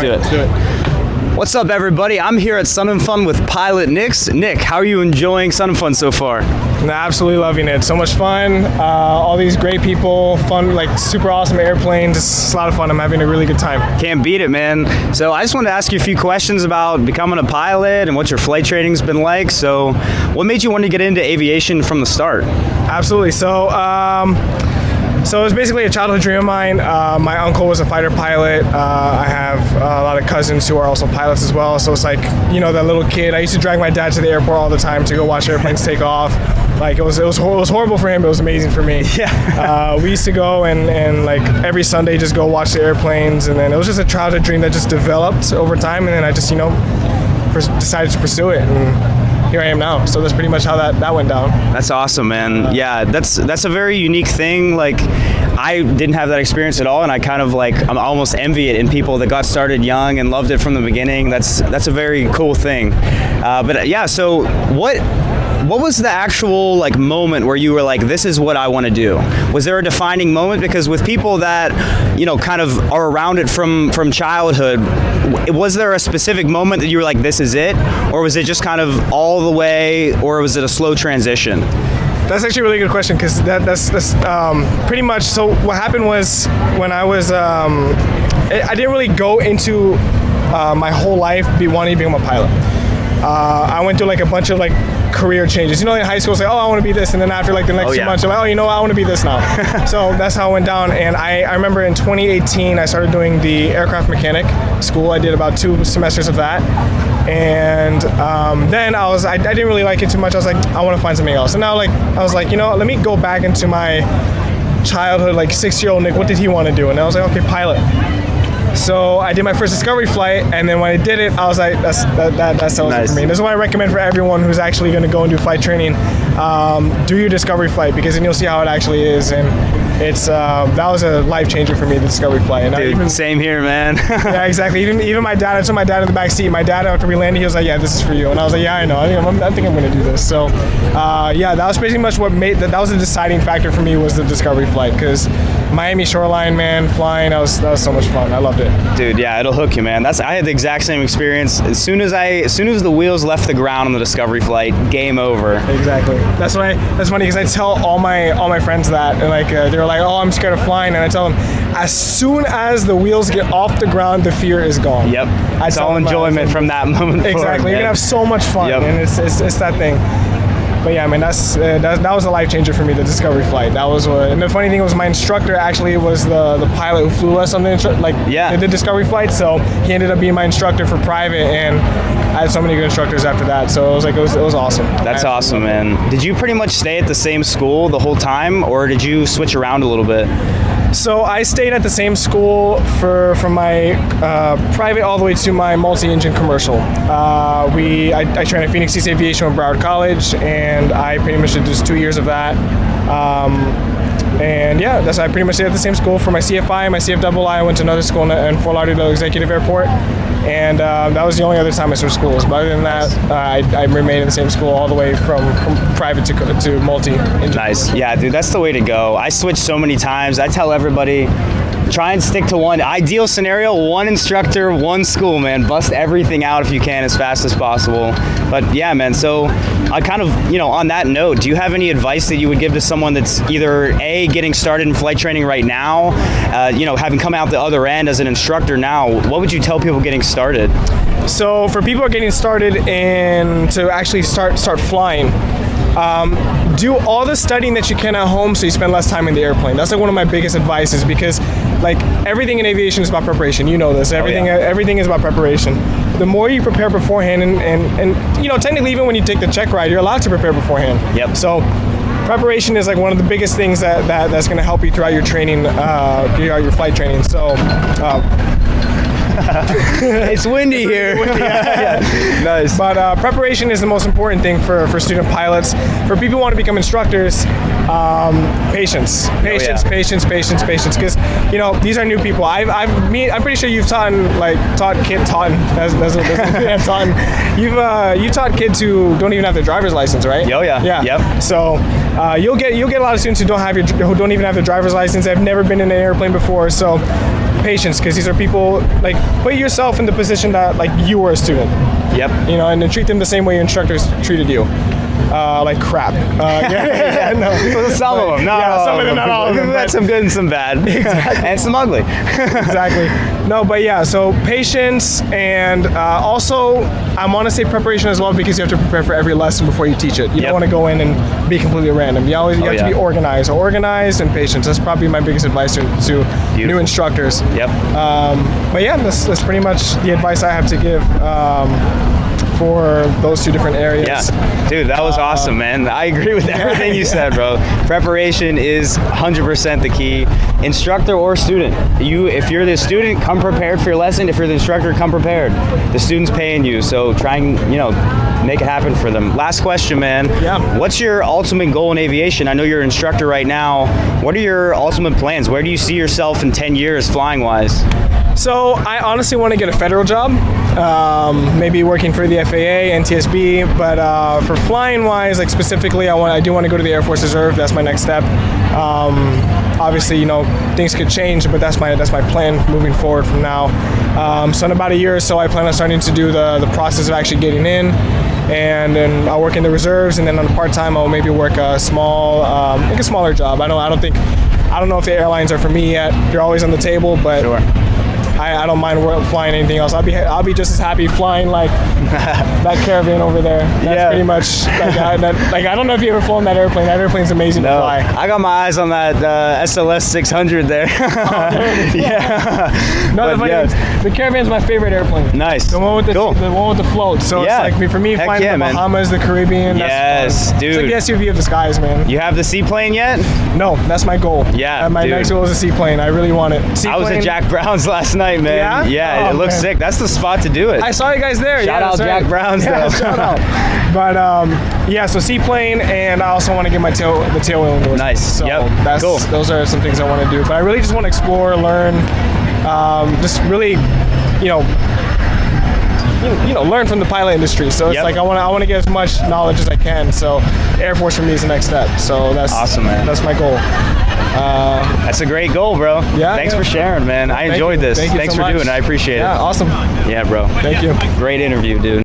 do it. Let's do it. What's up, everybody? I'm here at Sun and Fun with Pilot Nix. Nick, how are you enjoying Sun and Fun so far? I'm absolutely loving it. So much fun. All these great people, fun, like super awesome airplanes. It's a lot of fun. I'm having a really good time. Can't beat it, man. So I just wanted to ask you a few questions about becoming a pilot and what your flight training's been like. So what made you want to get into aviation from the start? Absolutely. So it was basically a childhood dream of mine. My uncle was a fighter pilot. I have a lot of cousins who are also pilots as well. So it's like, you know, that little kid. I used to drag my dad to the airport all the time to go watch airplanes take off. Like it was horrible for him. It was amazing for me. Yeah. We used to go and like every Sunday just go watch the airplanes, and then it was just a childhood dream that just developed over time, and then I just decided to pursue it. And here I am now. So that's pretty much how that went down. That's awesome, man. Yeah, that's a very unique thing. Like, I didn't have that experience at all, and I kind of I'm almost envy it in people that got started young and loved it from the beginning. That's a very cool thing. But yeah, so what was the actual moment where you were like, this is what I want to do? Was there a defining moment? Because with people that kind of are around it from childhood, was there a specific moment that you were like, this is it? Or was it just kind of all the way, or was it a slow transition? That's actually a really good question, because that's pretty much. So what happened was, when I was, I didn't really go into my whole life wanting to become a pilot. I went through a bunch of career changes. In high school, say, oh, I want to be this, and then after the next 2 months, I'm like, oh, I want to be this now. So that's how it went down. And I remember in 2018, I started doing the aircraft mechanic school. I did about 2 semesters of that. And then I didn't really like it too much. I was like, I want to find something else. And now I was like, let me go back into my childhood, 6-year-old Nick. What did he want to do? And I was like, okay, pilot. So I did my first discovery flight, and then when I did it, I was like, that's nice. For me. This is what I recommend for everyone who's actually going to go and do flight training. Do your discovery flight, because then you'll see how it actually is. And it's that was a life changer for me, the discovery flight. And dude, same here, man. Yeah, exactly. Even my dad. I took my dad in the back seat. My dad, after we landed, he was like, "Yeah, this is for you." And I was like, "Yeah, I know. I think I'm going to do this." So, yeah, that was pretty much what made that was a deciding factor for me, was the discovery flight, because Miami shoreline, man, flying, that was so much fun. I loved it. Dude, yeah, it'll hook you, man. I had the exact same experience. As soon as the wheels left the ground on the discovery flight, game over. Exactly. That's funny, because I tell all my friends that, and they're like, oh, I'm scared of flying, and I tell them, as soon as the wheels get off the ground, the fear is gone. Yep. It's all enjoyment from that moment exactly. forward, You're gonna have so much fun, and it's that thing. But yeah, man, that was a life changer for me, the discovery flight. That was and the funny thing was, my instructor actually was the pilot who flew us on the discovery flight. So he ended up being my instructor for private, and I had so many good instructors after that. So it was awesome. That's awesome, man. Did you pretty much stay at the same school the whole time, or did you switch around a little bit? So I stayed at the same school from my private all the way to my multi-engine commercial. I trained at Phoenix East Aviation with Broward College, and I pretty much did just 2 years of that. And yeah, I pretty much stayed at the same school. For my CFI, my CFII, I went to another school in Fort Lauderdale Executive Airport. And that was the only other time I switched schools. But other than that, I remained in the same school all the way from private to multi. Nice. Yeah, dude, that's the way to go. I switched so many times. I tell everybody, try and stick to one. Ideal scenario, one instructor, one school, man. Bust everything out if you can as fast as possible. But yeah, man, so I kind of, on that note, do you have any advice that you would give to someone that's either A, getting started in flight training right now, having come out the other end as an instructor now? What would you tell people getting started? So for people who are getting started and to actually start flying, do all the studying that you can at home so you spend less time in the airplane. That's one of my biggest advices, because everything in aviation is about preparation. You know this. Everything is about preparation. The more you prepare beforehand, and technically even when you take the check ride, you're allowed to prepare beforehand. Yep. So preparation is one of the biggest things that's going to help you throughout your training, throughout your flight training. So. It's windy here. Yeah. Nice. But preparation is the most important thing for student pilots. For people who want to become instructors, patience. Patience. Because these are new people. I'm pretty sure you've you've taught kids who don't even have their driver's license, right? Oh yeah. Yeah. Yep. So you'll get a lot of students who don't even have their driver's license. They've never been in an airplane before. So patience, because these are people, like, put yourself in the position that, like, you were a student, Yep. you know, and then treat them the same way your instructors treated you. Like crap. No. Some of them, not yeah, all some of them, not all of them. We've had but- some good and some bad, and some ugly. exactly. No, but yeah, so patience, and also I want to say preparation as well, because you have to prepare for every lesson before you teach it. You Yep. don't want to go in and be completely random. You have to be yeah. organized and patience. That's probably my biggest advice to new Beautiful. instructors. Yep. But yeah, that's pretty much the advice I have to give for those two different areas. Yeah, dude, that was awesome, man. I agree with everything you said, bro. Preparation is 100% the key. Instructor or student, if you're the student, come prepared for your lesson. If you're the instructor, come prepared. The student's paying you, so try and make it happen for them. Last question, man. Yeah. What's your ultimate goal in aviation? I know you're an instructor right now. What are your ultimate plans? Where do you see yourself in 10 years, flying-wise? So I honestly want to get a federal job, maybe working for the FAA, NTSB. But for flying wise, like specifically, I do want to go to the Air Force Reserve. That's my next step. Obviously, things could change, but that's my plan moving forward from now. So in about a year or so, I plan on starting to do the process of actually getting in, and then I'll work in the reserves, and then on part time, I'll maybe work a smaller job. I don't know if the airlines are for me yet. They're always on the table, but. Sure. I don't mind flying anything else. I'll be just as happy flying like that Caravan over there. That's pretty much like I don't know if you ever flown that airplane. That airplane's amazing to fly. I got my eyes on that SLS 600 there. Yeah. No, But the Caravan's my favorite airplane. Nice. The one with the Cool. the one with the float. So Yeah. it's like for me Heck flying yeah, the man. Bahamas, the Caribbean. Yes, that's fun. dude. It's like the SUV of the skies, man. You have the seaplane yet? No, that's my goal. Yeah, My dude. next goal is a seaplane. I really want it. I was Seaplane. at Jack Brown's last night, man. Yeah? Oh, it looks man. sick. That's the spot to do it. I saw you guys there. Shout yeah, out that's right. Jack Brown's, Yeah, though. shout out. But yeah, so seaplane, and I also want to get the tail wheel endorsement. Nice. So Yep. that's Cool. those are some things I want to do. But I really just want to explore, learn, just really, learn from the pilot industry. So it's Yep. like I want to get as much knowledge as I can. So Air Force for me is the next step. So that's Awesome, man. That's my goal. That's a great goal, bro. Yeah, Thanks yeah. for sharing, man. I Thank enjoyed you. this. Thank you Thanks so for much. doing it. I appreciate Yeah, it. awesome. Yeah, bro. Thank you. Great interview, dude.